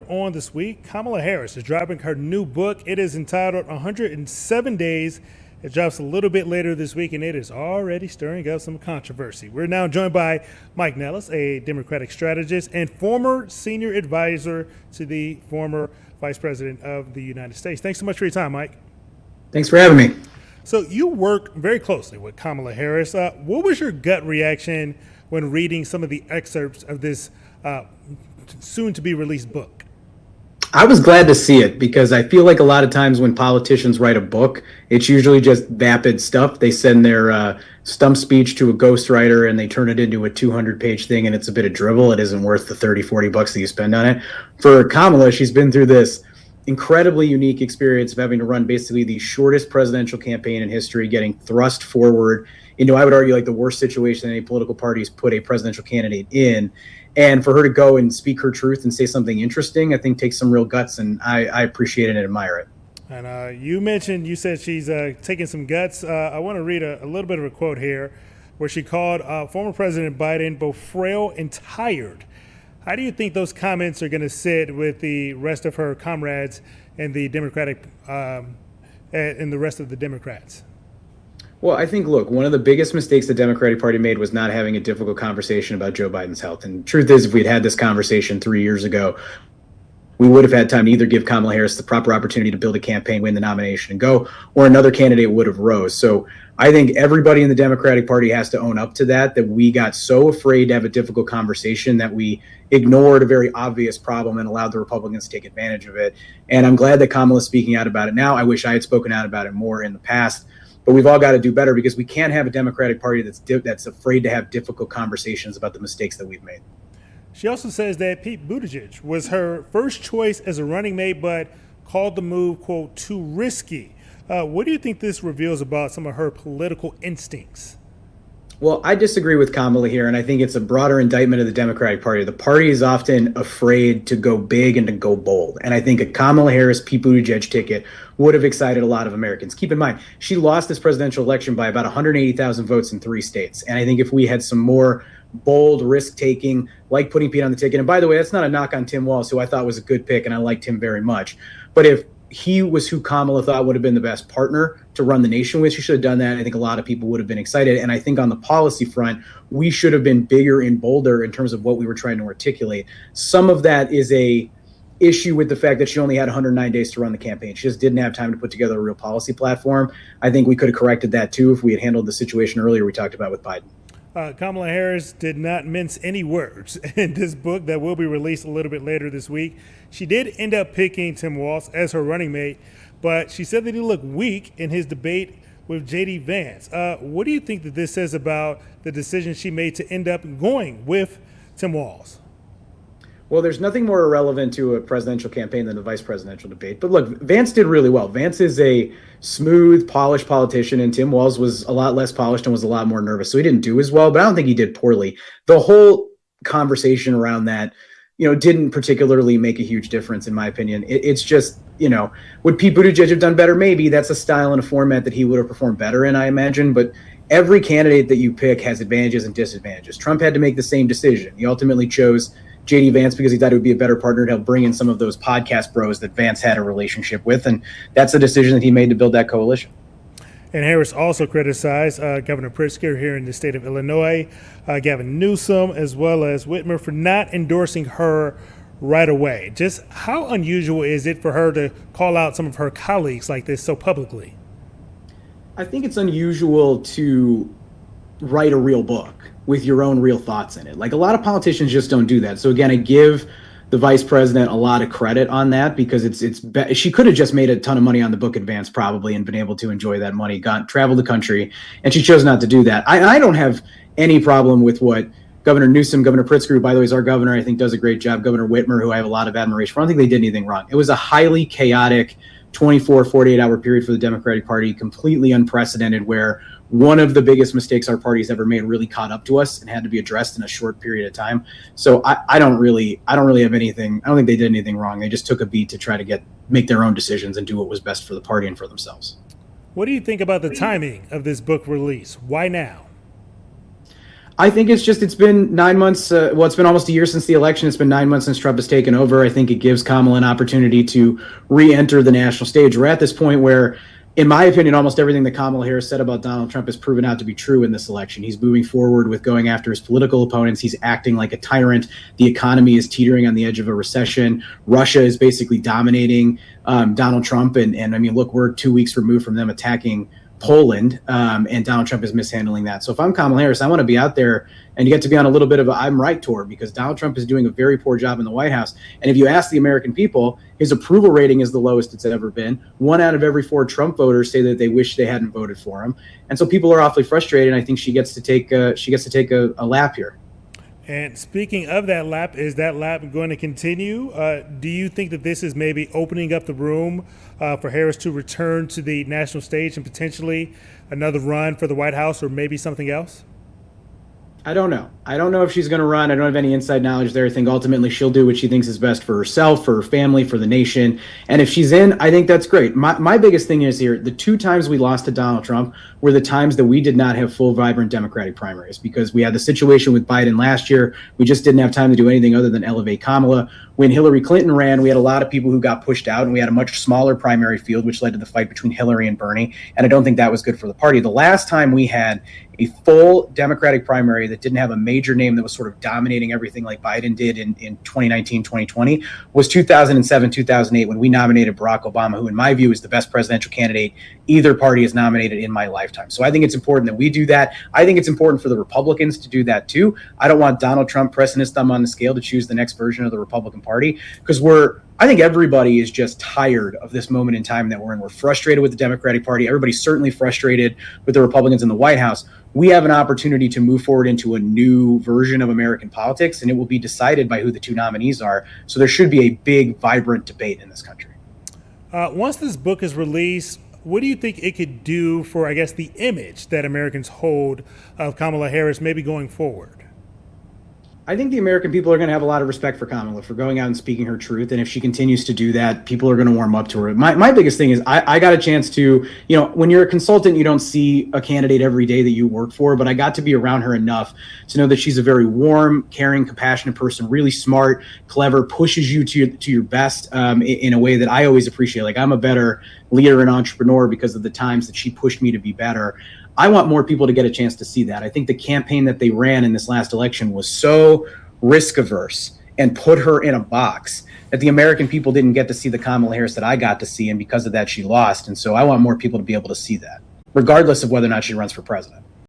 On this week, Kamala Harris is dropping her new book. It is entitled 107 Days. It drops a little bit later this week, and it is already stirring up some controversy. We're now joined by Mike Nellis, a Democratic strategist and former senior advisor to the former Vice President of the United States. Thanks so much for your time, Mike. Thanks for having me. So you work very closely with Kamala Harris. What was your gut reaction when reading some of the excerpts of this soon-to-be released book? I was glad to see it because I feel like a lot of times when politicians write a book, it's usually just vapid stuff. They send their stump speech to a ghostwriter and they turn it into a 200-page thing, and it's a bit of drivel. It isn't worth the 30, 40 bucks that you spend on it. For Kamala, she's been through this incredibly unique experience of having to run basically the shortest presidential campaign in history, getting thrust forward into, I would argue, like the worst situation any political parties put a presidential candidate in. And for her to go and speak her truth and say something interesting, I think takes some real guts, and I appreciate it and admire it. And you said she's taking some guts. I want to read a little bit of a quote here where she called former President Biden both frail and tired. How do you think those comments are going to sit with the rest of her comrades and the Democratic and the rest of the Democrats? Well, I think, look, one of the biggest mistakes the Democratic Party made was not having a difficult conversation about Joe Biden's health. And truth is, if we'd had this conversation 3 years ago, we would have had time to either give Kamala Harris the proper opportunity to build a campaign, win the nomination, and go, or another candidate would have rose. So I think everybody in the Democratic Party has to own up to that we got so afraid to have a difficult conversation that we ignored a very obvious problem and allowed the Republicans to take advantage of it. And I'm glad that Kamala's speaking out about it now. I wish I had spoken out about it more in the past. But we've all got to do better because we can't have a Democratic Party that's afraid to have difficult conversations about the mistakes that we've made. She also says that Pete Buttigieg was her first choice as a running mate, but called the move, quote, too risky. What do you think this reveals about some of her political instincts? Well, I disagree with Kamala here, and I think it's a broader indictment of the Democratic Party. The party is often afraid to go big and to go bold. And I think a Kamala Harris, Pete Buttigieg ticket would have excited a lot of Americans. Keep in mind, she lost this presidential election by about 180,000 votes in 3 states. And I think if we had some more bold risk-taking, like putting Pete on the ticket, and by the way, that's not a knock on Tim Walz, who I thought was a good pick, and I liked him very much. But if he was who Kamala thought would have been the best partner to run the nation with, she should have done that. I think a lot of people would have been excited. And I think on the policy front, we should have been bigger and bolder in terms of what we were trying to articulate. Some of that is a issue with the fact that she only had 109 days to run the campaign. She just didn't have time to put together a real policy platform. I think we could have corrected that too if we had handled the situation earlier we talked about with Biden. Kamala Harris did not mince any words in this book that will be released a little bit later this week. She did end up picking Tim Walz as her running mate, but she said that he looked weak in his debate with J.D. Vance. What do you think that this says about the decision she made to end up going with Tim Walz? Well, there's nothing more irrelevant to a presidential campaign than the vice presidential debate. But look, Vance did really well. Vance is a smooth, polished politician, and Tim Walz was a lot less polished and was a lot more nervous. So he didn't do as well, but I don't think he did poorly. The whole conversation around that, didn't particularly make a huge difference, in my opinion. It's just, would Pete Buttigieg have done better? Maybe. That's a style and a format that he would have performed better in, I imagine. But every candidate that you pick has advantages and disadvantages. Trump had to make the same decision. He ultimately chose J.D. Vance because he thought it would be a better partner to help bring in some of those podcast bros that Vance had a relationship with. And that's a decision that he made to build that coalition. And Harris also criticized Governor Pritzker here in the state of Illinois, Gavin Newsom, as well as Whitmer for not endorsing her right away. Just how unusual is it for her to call out some of her colleagues like this so publicly? I think it's unusual to write a real book with your own real thoughts in it. Like, a lot of politicians just don't do that. So again, I give the vice president a lot of credit on that because she could have just made a ton of money on the book advance probably and been able to enjoy that money, traveled the country, and she chose not to do that. I don't have any problem with what Governor Newsom, Governor Pritzker, who by the way is our governor, I think does a great job, Governor Whitmer, who I have a lot of admiration for. I don't think they did anything wrong. It was a highly chaotic 24, 48-hour period for the Democratic Party, completely unprecedented, where one of the biggest mistakes our party's ever made really caught up to us and had to be addressed in a short period of time. So I don't really have anything. I don't think they did anything wrong. They just took a beat to try to make their own decisions and do what was best for the party and for themselves. What do you think about the timing of this book release? Why now? I think it's been 9 months. It's been almost a year since the election. It's been 9 months since Trump has taken over. I think it gives Kamala an opportunity to re-enter the national stage. We're at this point where, in my opinion, almost everything that Kamala Harris said about Donald Trump has proven out to be true in this election. He's moving forward with going after his political opponents. He's acting like a tyrant. The economy is teetering on the edge of a recession. Russia is basically dominating Donald Trump. And I mean, look, we're 2 weeks removed from them attacking Poland, and Donald Trump is mishandling that. So if I'm Kamala Harris, I want to be out there and you get to be on a little bit of a I'm right tour, because Donald Trump is doing a very poor job in the White House. And if you ask the American people, his approval rating is the lowest it's ever been. 1 out of every 4 Trump voters say that they wish they hadn't voted for him. And so people are awfully frustrated. And I think she gets to take a lap here. And speaking of that lap, is that lap going to continue? Do you think that this is maybe opening up the room for Harris to return to the national stage and potentially another run for the White House, or maybe something else? I don't know. I don't know if she's going to run. I don't have any inside knowledge there. I think ultimately she'll do what she thinks is best for herself, for her family, for the nation. And if she's in, I think that's great. My biggest thing is here, the 2 times we lost to Donald Trump were the times that we did not have full, vibrant Democratic primaries, because we had the situation with Biden last year. We just didn't have time to do anything other than elevate Kamala. When Hillary Clinton ran, we had a lot of people who got pushed out, and we had a much smaller primary field, which led to the fight between Hillary and Bernie. And I don't think that was good for the party. The last time we had a full Democratic primary that didn't have a major name that was sort of dominating everything like Biden did in 2019, 2020 was 2007, 2008, when we nominated Barack Obama, who in my view is the best presidential candidate either party has nominated in my lifetime. So I think it's important that we do that. I think it's important for the Republicans to do that too. I don't want Donald Trump pressing his thumb on the scale to choose the next version of the Republican Party, because I think everybody is just tired of this moment in time that we're in. We're frustrated with the Democratic Party. Everybody's certainly frustrated with the Republicans in the White House. We have an opportunity to move forward into a new version of American politics, and it will be decided by who the 2 nominees are. So there should be a big, vibrant debate in this country. Once this book is released, what do you think it could do for, I guess, the image that Americans hold of Kamala Harris maybe going forward? I think the American people are going to have a lot of respect for Kamala for going out and speaking her truth. And if she continues to do that, people are going to warm up to her. My biggest thing is I got a chance to, when you're a consultant, you don't see a candidate every day that you work for, but I got to be around her enough to know that she's a very warm, caring, compassionate person, really smart, clever, pushes you to your best in a way that I always appreciate. Like, I'm a better leader and entrepreneur because of the times that she pushed me to be better. I want more people to get a chance to see that. I think the campaign that they ran in this last election was so risk averse and put her in a box that the American people didn't get to see the Kamala Harris that I got to see. And because of that, she lost. And so I want more people to be able to see that, regardless of whether or not she runs for president.